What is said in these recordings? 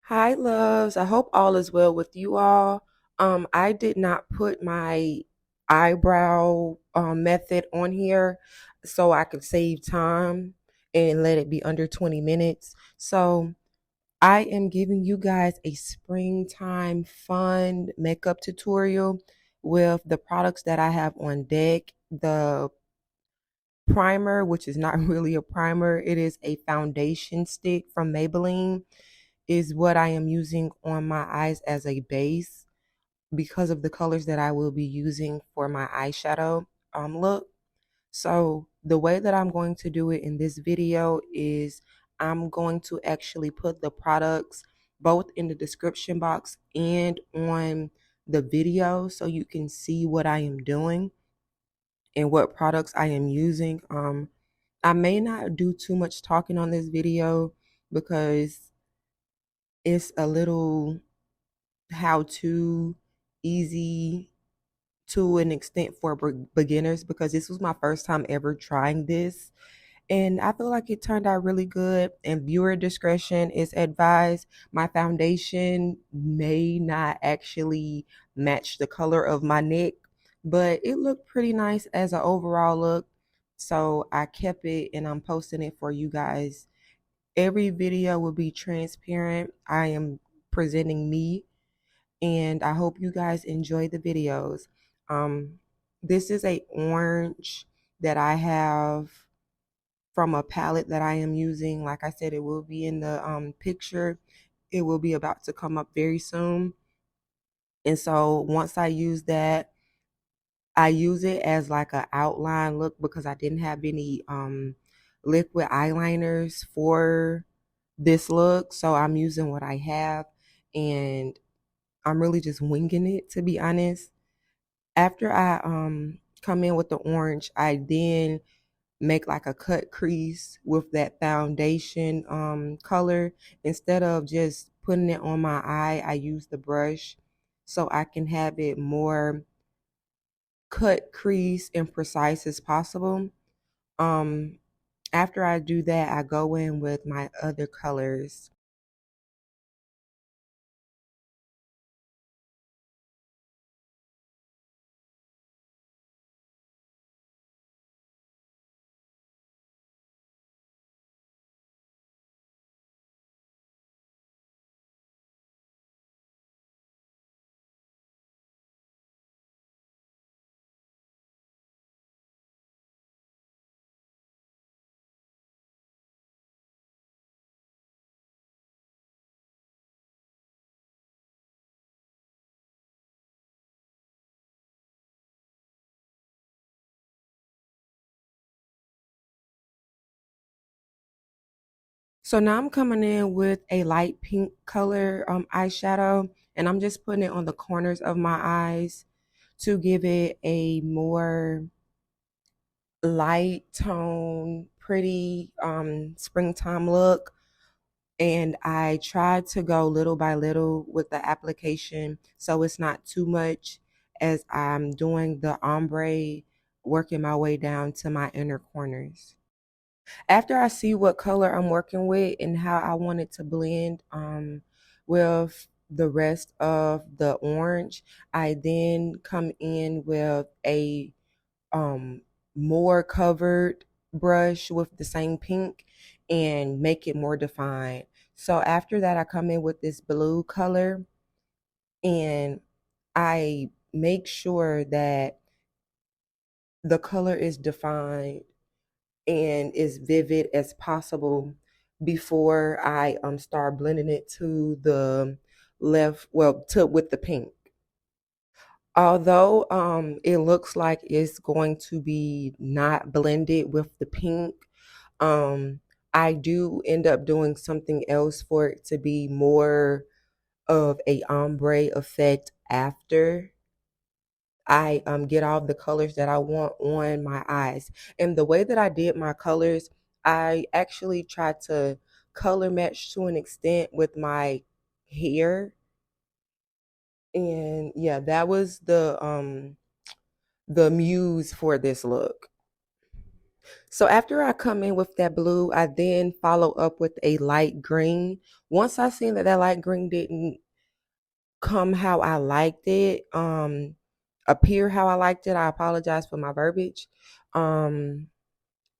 Hi, loves. I hope all is well with you all. I did not put my eyebrow method on here so I could save time and let it be under 20 minutes. So I am giving you guys a springtime fun makeup tutorial with the products that I have on deck. The primer, which is not really a primer, it is a foundation stick from Maybelline is what I am using on my eyes as a base because of the colors that I will be using for my eyeshadow look. So the way that I'm going to do it in this video is I'm going to actually put the products both in the description box and on the video so you can see what I am doing and what products I am using. I may not do too much talking on this video because it's a little how to easy to an extent for beginners because this was my first time ever trying this and I feel like it turned out really good and viewer discretion is advised. My foundation may not actually match the color of my neck, but it looked pretty nice as an overall look, so I kept it and I'm posting it for you guys. Every video will be transparent. I am presenting me and I hope you guys enjoy the videos. Um, this is a orange that I have from a palette that I am using. Like I said, it will be in the picture. It will be about to come up very soon. And so once I use that, I use it as like an outline look because I didn't have any liquid eyeliners for this look. So I'm using what I have and I'm really just winging it, to be honest. After I come in with the orange, I then make like a cut crease with that foundation color. Instead of just putting it on my eye, I use the brush so I can have it more cut crease and precise as possible. Um After I do that, I go in with my other colors. So now I'm coming in with a light pink color eyeshadow and I'm just putting it on the corners of my eyes to give it a more light tone, pretty springtime look. And I try to go little by little with the application so it's not too much as I'm doing the ombre, working my way down to my inner corners. After I see what color I'm working with and how I want it to blend with the rest of the orange, I then come in with a um more covered brush with the same pink and make it more defined. So after that I come in with this blue color and I make sure that the color is defined and as vivid as possible before I start blending it to the left, well, to with the pink. Although it looks like it's going to be not blended with the pink, um I do end up doing something else for it to be more of a ombre effect after I get all the colors that I want on my eyes. And the way that I did my colors, I actually tried to color match to an extent with my hair. And yeah, that was the muse for this look. So after I come in with that blue, I then follow up with a light green. Once I seen that that light green didn't come how I liked it, appear how I liked it, I apologize for my verbiage. Um,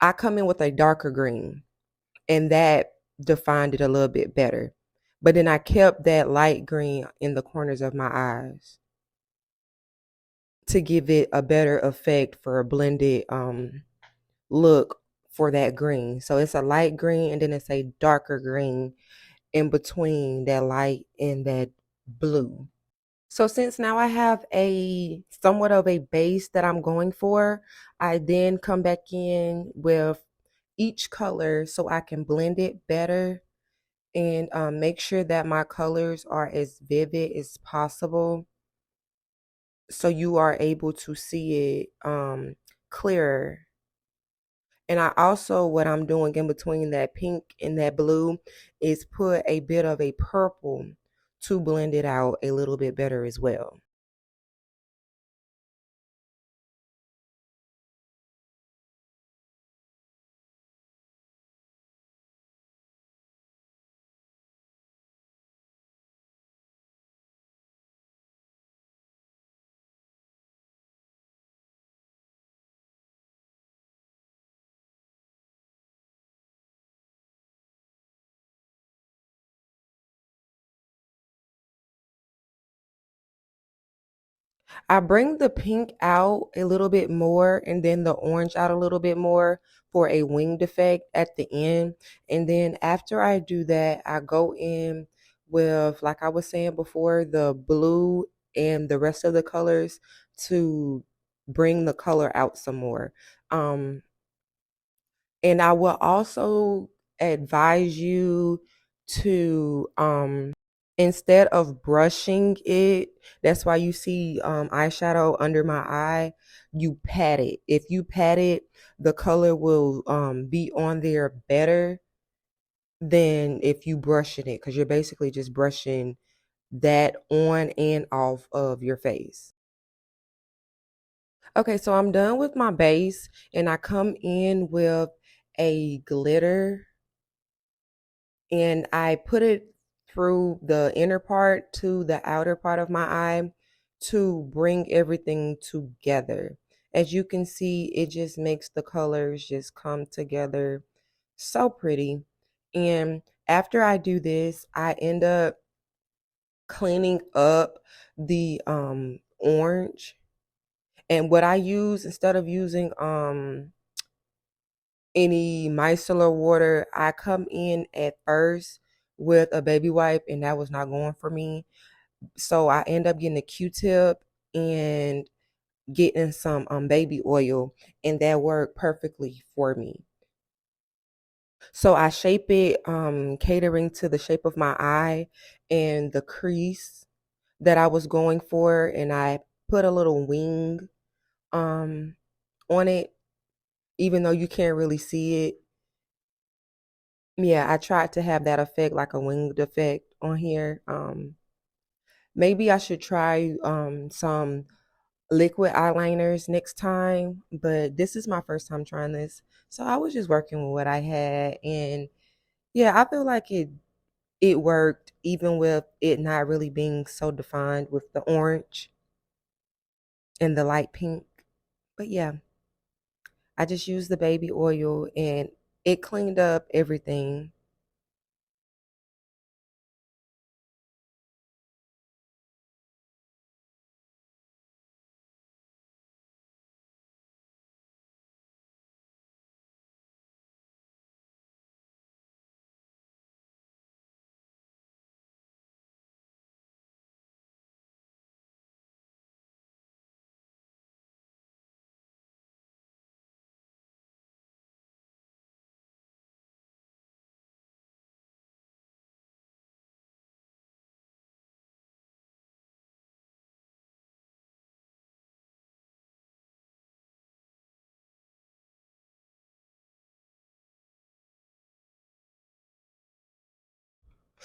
I come in with a darker green, and that defined it a little bit better. But then I kept that light green in the corners of my eyes to give it a better effect for a blended look for that green. So it's a light green and then it's a darker green in between that light and that blue. So since now I have a somewhat of a base that I'm going for, I then come back in with each color so I can blend it better and make sure that my colors are as vivid as possible so you are able to see it clearer. And I also, what I'm doing in between that pink and that blue is put a bit of a purple to blend it out a little bit better as well. I bring the pink out a little bit more and then the orange out a little bit more for a winged effect at the end. And then after I do that, I go in with, like I was saying before, the blue and the rest of the colors to bring the color out some more. Um, and I will also advise you to instead of brushing it, that's why you see eyeshadow under my eye, you pat it. If you pat it, the color will be on there better than if you brushing it because you're basically just brushing that on and off of your face. Okay, so I'm done with my base and I come in with a glitter and I put it through the inner part to the outer part of my eye to bring everything together. As you can see, it just makes the colors just come together so pretty. And after I do this, I end up cleaning up the orange. And what I use instead of using any micellar water, I come in at first with a baby wipe and that was not going for me. So I end up getting a Q-tip and getting some baby oil and that worked perfectly for me. So I shape it catering to the shape of my eye and the crease that I was going for and I put a little wing um on it even though you can't really see it. Yeah, I tried to have that effect, like a winged effect on here. Maybe I should try some liquid eyeliners next time, but this is my first time trying this. So I was just working with what I had and yeah, I feel like it worked even with it not really being so defined with the orange and the light pink. But yeah, I just used the baby oil and it cleaned up everything.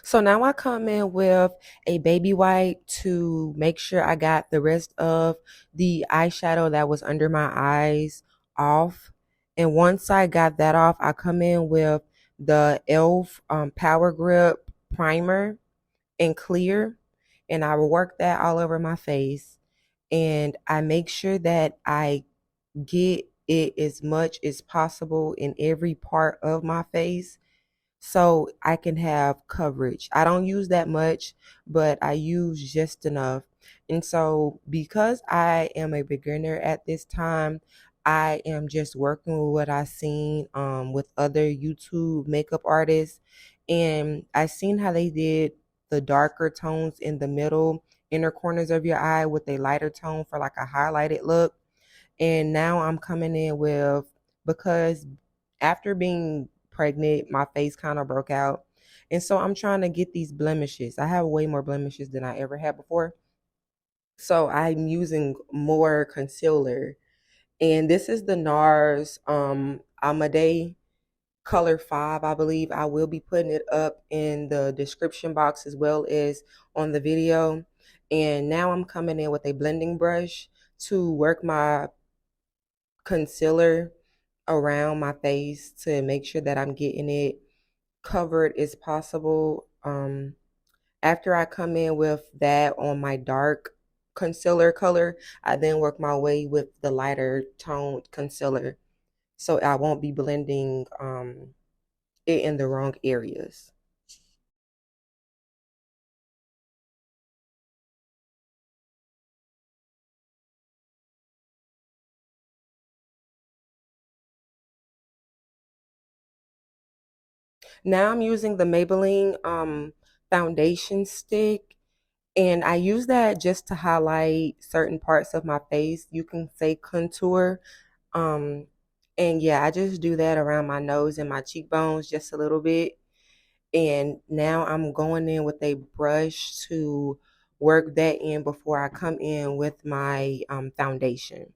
So now I come in with a baby wipe to make sure I got the rest of the eyeshadow that was under my eyes off. And once I got that off, I come in with the e.l.f. Power Grip Primer and Clear, and I will work that all over my face. And I make sure that I get it as much as possible in every part of my face so I can have coverage. I don't use that much, but I use just enough. And so, because I am a beginner at this time, I am just working with what I seen with other YouTube makeup artists, and I seen how they did the darker tones in the middle inner corners of your eye with a lighter tone for like a highlighted look. And now I'm coming in with, because after being pregnant, my face kind of broke out. And so I'm trying to get these blemishes. I have way more blemishes than I ever had before. So I'm using more concealer. And this is the NARS Amade Color 5, I believe. I will be putting it up in the description box as well as on the video. And now I'm coming in with a blending brush to work my concealer around my face to make sure that I'm getting it covered as possible. After I come in with that on my dark concealer color, I then work my way with the lighter toned concealer so I won't be blending it in the wrong areas. Now I'm using the Maybelline foundation stick, and I use that just to highlight certain parts of my face. You can say contour. Um, and yeah, I just do that around my nose and my cheekbones just a little bit. And now I'm going in with a brush to work that in before I come in with my foundation.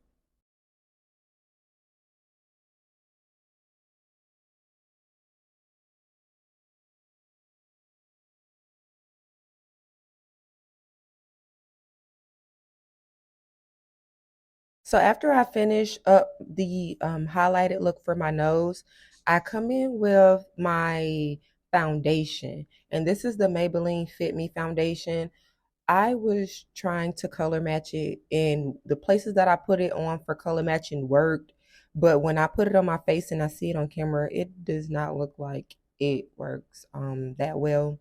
So after I finish up the highlighted look for my nose, I come in with my foundation. And this is the Maybelline Fit Me foundation. I was trying to color match it, and the places that I put it on for color matching worked. But when I put it on my face and I see it on camera, it does not look like it works that well.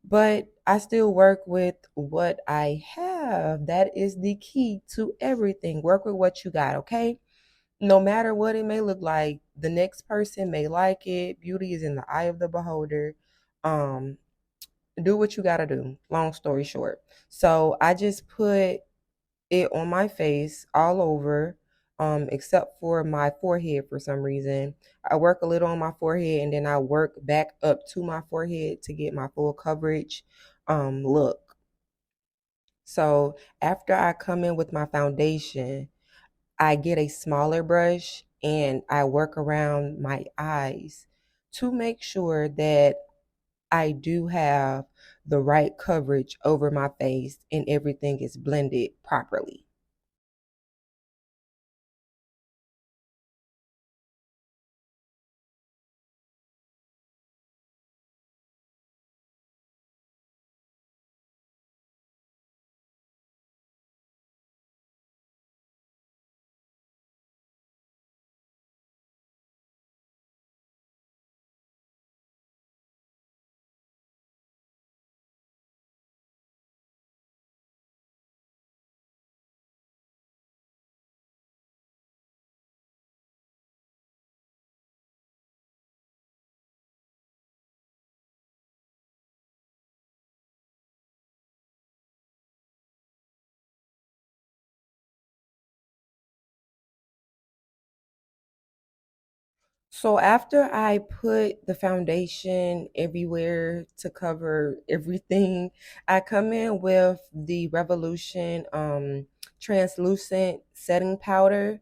But I still work with what I have. That is the key to everything. Work with what you got, okay? No matter what it may look like, the next person may like it. Beauty is in the eye of the beholder. Um, do what you gotta do. Long story short. So I just put it on my face all over, except for my forehead for some reason. I work a little on my forehead and then I work back up to my forehead to get my full coverage look. So after I come in with my foundation, I get a smaller brush and I work around my eyes to make sure that I do have the right coverage over my face and everything is blended properly. So after I put the foundation everywhere to cover everything, I come in with the Revolution translucent setting powder,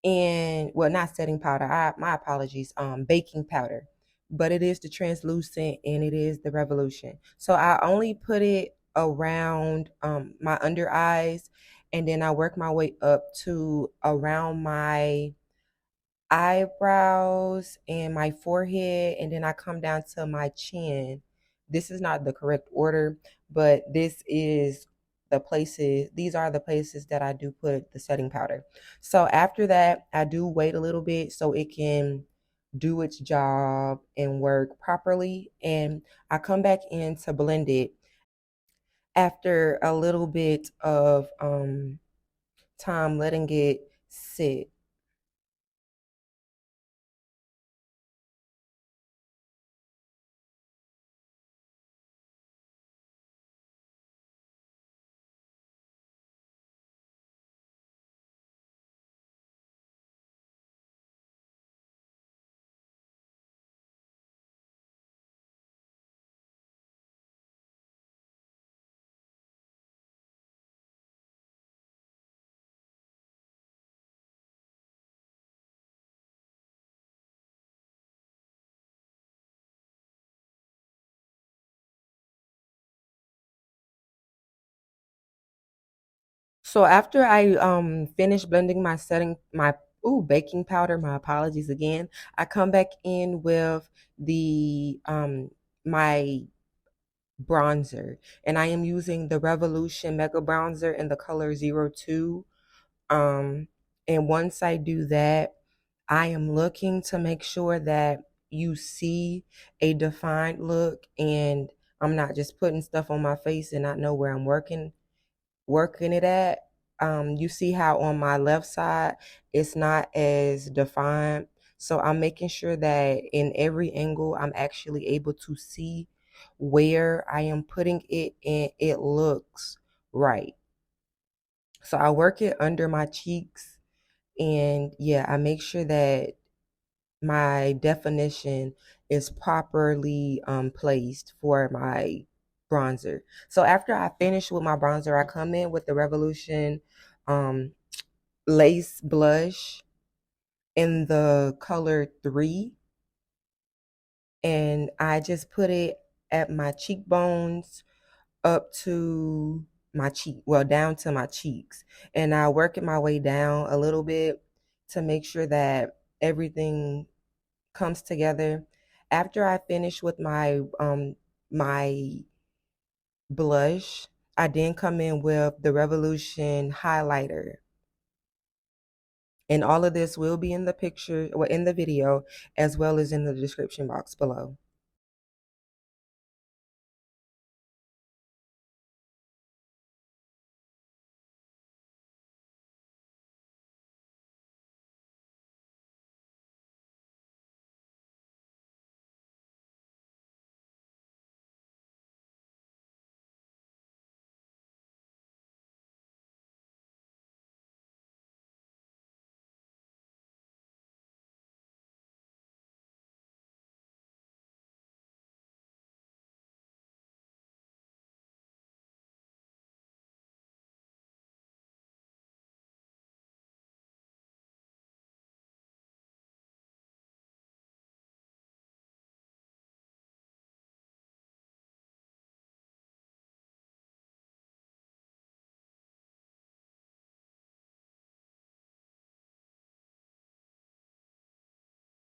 and well, not setting powder. My apologies. Baking powder, but it is the translucent and it is the Revolution. So I only put it around my under eyes, and then I work my way up to around my eyebrows and my forehead, and then I come down to my chin. This is not the correct order, but these are the places that I do put the setting powder. So after that, I do wait a little bit so it can do its job and work properly. And I come back in to blend it after a little bit of time letting it sit. So after I finish blending my baking powder, my apologies again, I come back in with the my bronzer, and I am using the Revolution Mega Bronzer in the color 02. Um and once I do that, I am looking to make sure that you see a defined look, and I'm not just putting stuff on my face and not know where I'm working it at. You see how on my left side it's not as defined. So I'm making sure that in every angle I'm actually able to see where I am putting it and it looks right. So I work it under my cheeks, and yeah, I make sure that my definition is properly placed for my bronzer. So after I finish with my bronzer, I come in with the Revolution um, Lace Blush in the color 3, and I just put it at my cheekbones up to down to my cheeks. And I work it my way down a little bit to make sure that everything comes together. After I finish with my blush, I then come in with the Revolution highlighter. And all of this will be in the picture or in the video, as well as in the description box below.